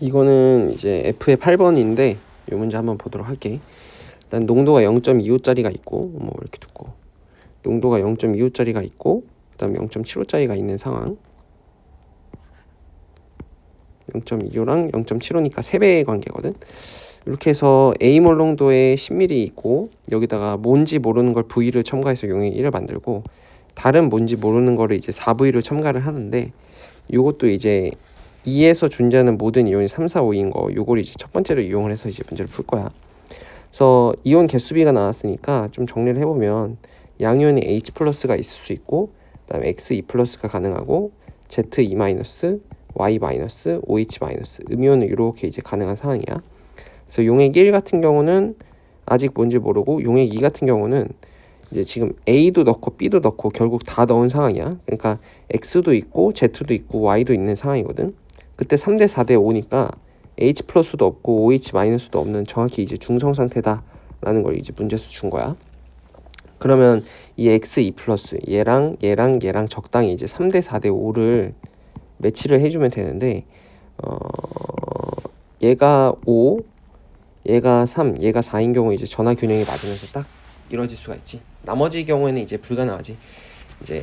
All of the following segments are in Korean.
이거는 이제 F의 8번인데 이 문제 한번 보도록 할게. 일단 농도가 0.25짜리가 있고 뭐 이렇게 두고 농도가 0.25짜리가 있고 그다음 0.75짜리가 있는 상황. 0.25랑 0.75니까 3배의 관계거든. 이렇게 해서 A몰 농도에 10ml 있고 여기다가 뭔지 모르는 걸 V를 첨가해서 용액 1을 만들고 다른 뭔지 모르는 거를 이제 4V를 첨가를 하는데 요것도 이제 2에서 존재하는 모든 이온이 3, 4, 5인 거 요걸 이제 첫 번째로 이용을 해서 이제 문제를 풀 거야. 그래서 이온 개수비가 나왔으니까 좀 정리를 해보면 양이온이 H 플러스가 있을 수 있고 그다음에 X2 플러스가 가능하고 Z2 마이너스 Y 마이너스 OH 마이너스 음이온은 이렇게 이제 가능한 상황이야. 그래서 용액 1 같은 경우는 아직 뭔지 모르고 용액 2 같은 경우는 이제 지금 A도 넣고 B도 넣고 결국 다 넣은 상황이야. 그러니까 X도 있고 Z도 있고 Y도 있는 상황이거든. 그때 3대 4대 5니까 H 플러스도 없고 OH 마이너스도 없는 정확히 이제 중성 상태다라는 걸 이제 문제에서 준 거야. 그러면 이 X2 플러스 얘랑 적당히 이제 3대 4대 5를 매치를 해주면 되는데 얘가 5, 얘가 3, 얘가 4인 경우 이제 전화 균형이 맞으면서 딱 이루어질 수가 있지. 나머지 경우에는 이제 불가능하지. 이제 2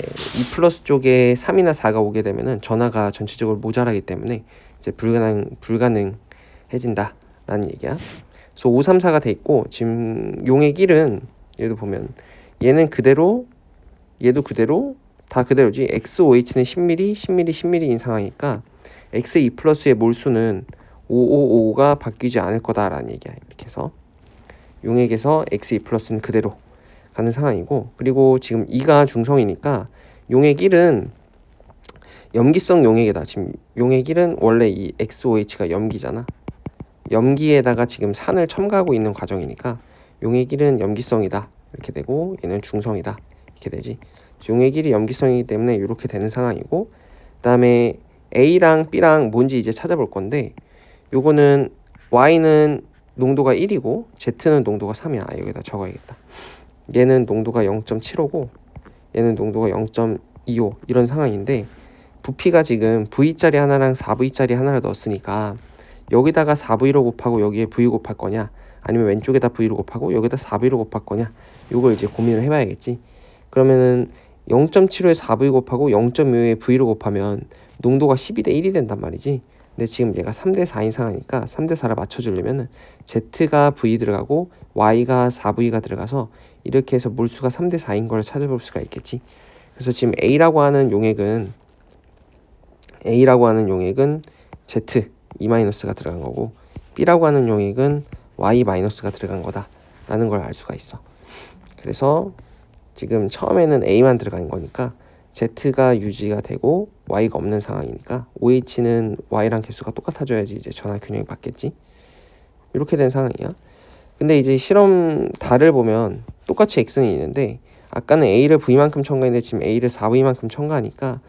플러스 쪽에 3이나 4가 오게 되면은 전화가 전체적으로 모자라기 때문에 이제 불가능해진다라는 얘기야. 그래서 5, 3, 4가 돼 있고 지금 용액 1은 얘도 보면 얘는 그대로 얘도 그대로 다 그대로지. XOH는 10ml, 10ml, 10ml인 상황이니까 X2 플러스의 몰수는 555가 바뀌지 않을 거다라는 얘기야. 이렇게 해서 용액에서 X2 플러스는 그대로 가는 상황이고 그리고 지금 2가 중성이니까 용액 1은 염기성 용액이다. 지금 용액 1은 원래 이 XOH가 염기잖아. 염기에다가 지금 산을 첨가하고 있는 과정이니까 용액 1은 염기성이다. 이렇게 되고 얘는 중성이다. 이렇게 되지. 용액 1이 염기성이기 때문에 이렇게 되는 상황이고 그 다음에 A랑 B랑 뭔지 이제 찾아볼 건데 요거는 Y는 농도가 1이고 Z는 농도가 3이야. 여기다 적어야겠다. 얘는 농도가 0.75고 얘는 농도가 0.25 이런 상황인데 부피가 지금 V짜리 하나랑 4V짜리 하나를 넣었으니까 여기다가 4V로 곱하고 여기에 V 곱할 거냐 아니면 왼쪽에다 V로 곱하고 여기다 4V로 곱할 거냐 요걸 이제 고민을 해봐야겠지. 그러면은 0.75에 4V 곱하고 0.25에 V로 곱하면 농도가 12대 1이 된단 말이지. 근데 지금 얘가 3대 4인 상황이니까 3대 4를 맞춰주려면 Z가 V 들어가고 Y가 4V가 들어가서 이렇게 해서 몰수가 3대 4인 걸 찾아볼 수가 있겠지. 그래서 지금 A라고 하는 용액은 Z E-가 들어간 거고 B라고 하는 용액은 Y-가 들어간 거다라는 걸 알 수가 있어. 그래서 지금 처음에는 A만 들어간 거니까 Z가 유지가 되고 Y가 없는 상황이니까 OH는 Y랑 개수가 똑같아져야지 이제 전화 균형이 맞겠지. 이렇게 된 상황이야. 근데 이제 실험 달을 보면 똑같이 X는 있는데 아까는 A를 V만큼 첨가했는데 지금 A를 4V만큼 첨가하니까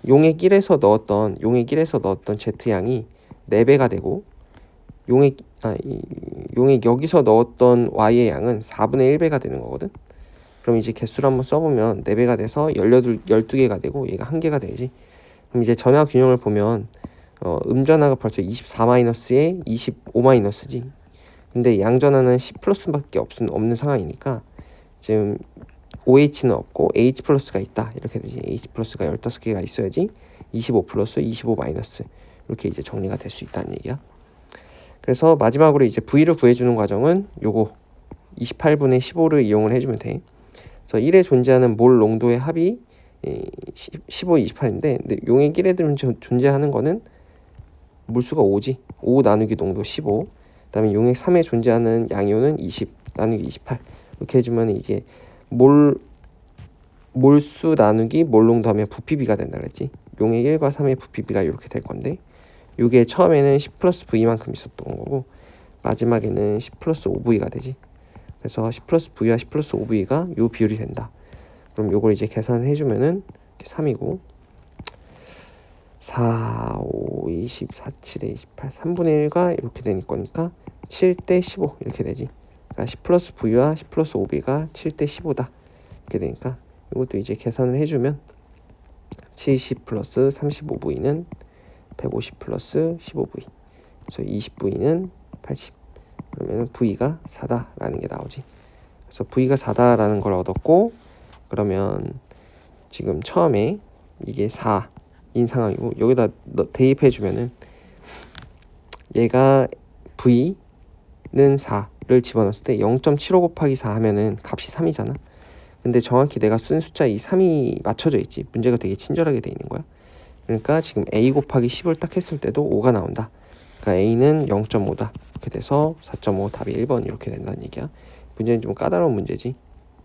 용액 1에서 넣었던 Z양이 4배가 되고 용액 여기서 넣었던 Y의 양은 4분의 1배가 되는 거거든. 그럼 이제 개수를 한번 써보면 4배가 돼서 12개가 되고 얘가 1개가 되지. 그럼 이제 전화 균형을 보면 음전화가 벌써 24-에 25-지. 근데 양전화는 10 플러스밖에 없는 상황이니까 지금 OH는 없고 H 플러스가 있다. 이렇게 되지. H 플러스가 15개가 있어야지 25 플러스 25 마이너스 이렇게 이제 정리가 될 수 있다는 얘기야. 그래서 마지막으로 이제 V를 구해주는 과정은 요거 28분의 15를 이용을 해주면 돼. 그래서 1에 존재하는 몰 농도의 합이 15, 28인데 근데 용액 1에 존재하는 거는 몰수가 5지. 5 나누기 농도 15. 그 다음에 용액 3에 존재하는 양이온은 20 나누기 28. 이렇게 해주면 이제 몰수 나누기 몰농도 하면 부피비가 된다 그랬지. 용액 1과 3의 부피비가 이렇게 될 건데 이게 처음에는 10 플러스 V만큼 있었던 거고 마지막에는 10 플러스 5V가 되지. 그래서 10 플러스 V와 10 플러스 5V가 요 비율이 된다. 그럼 요걸 이제 계산을 해주면은 3이고 4, 5, 20, 4, 7에 28, 3분의 1가 이렇게 되는 거니까 7대 15 이렇게 되지. 그러니까 10 플러스 V와 10 플러스 5V가 7대 15다. 이렇게 되니까 이것도 이제 계산을 해주면 70 플러스 35V는 150 플러스 15V 그래서 20V는 80. 그러면 V가 4다라는 게 나오지. 그래서 V가 4다라는 걸 얻었고, 그러면 지금 처음에 이게 4인 상황이고 여기다 대입해 주면은 얘가 V는 4를 집어넣었을 때 0.75 곱하기 4 하면은 값이 3이잖아. 근데 정확히 내가 쓴 숫자 이 3이 맞춰져 있지. 문제가 되게 친절하게 돼 있는 거야. 그러니까 지금 A 곱하기 10을 딱 했을 때도 5가 나온다. 그러니까 A는 0.5다. 이렇게 돼서 4.5 답이 1번 이렇게 된다는 얘기야. 문제는 좀 까다로운 문제지.